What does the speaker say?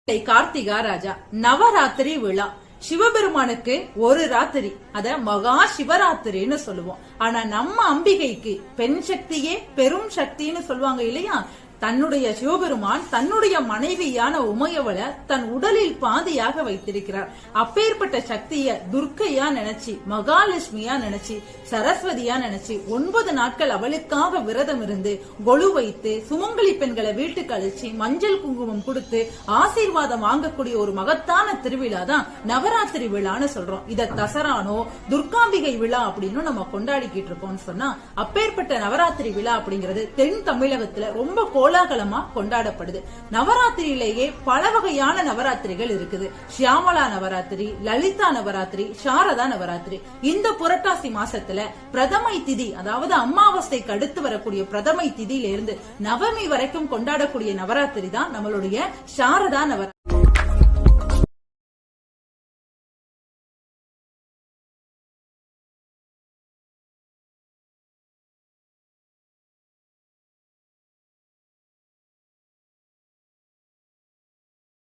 கார்த்திகா ராஜா நவராத்திரி விழா சிவபெருமானுக்கு ஒரு ராத்திரி, அத மகா சிவராத்திரின்னு சொல்லுவோம். ஆனா நம்ம அம்பிகைக்கு பெண் சக்தியே பெரும் சக்தின்னு சொல்லுவாங்க இல்லையா? தன்னுடைய சிவபெருமான் தன்னுடைய மனைவியான உமையவளை தன் உடலில் பாதியாக வைத்திருக்கிறார். அப்பேற்பட்ட சக்திய துர்க்கையா நினைச்சு, மகாலட்சுமியா நினைச்சு, சரஸ்வதியா நினைச்சு 9 நாட்கள் அவளுக்காக விரதம் இருந்து கொலு வைத்து சுமங்கலி பெண்களை வீட்டுக்கு அழைச்சி மஞ்சள் குங்குமம் கொடுத்து ஆசீர்வாதம் வாங்கக்கூடிய ஒரு மகத்தான திருவிழா தான் நவராத்திரி விழான்னு சொல்றோம். இத தசரானோ துர்காம்பிகை விழா அப்படின்னு நம்ம கொண்டாடிக்கிட்டு இருக்கோம்னு சொன்னா, அப்பேற்பட்ட நவராத்திரி விழா அப்படிங்கிறது தென் தமிழகத்துல ரொம்ப கோலாகலமா கொண்டாடப்படுது. நவராத்திரியிலேயே பல வகையான நவராத்திரிகள் இருக்குது. ஷியாமலா நவராத்திரி, லலிதா நவராத்திரி, சாரதா நவராத்திரி. இந்த புரட்டாசி மாசத்துல பிரதமை திதி, அதாவது அமாவாசைக்கு அடுத்து வரக்கூடிய பிரதமை திதியில இருந்து நவமி வரைக்கும் கொண்டாடக்கூடிய நவராத்திரி தான் நம்மளுடைய சாரதா நவராத்திரி.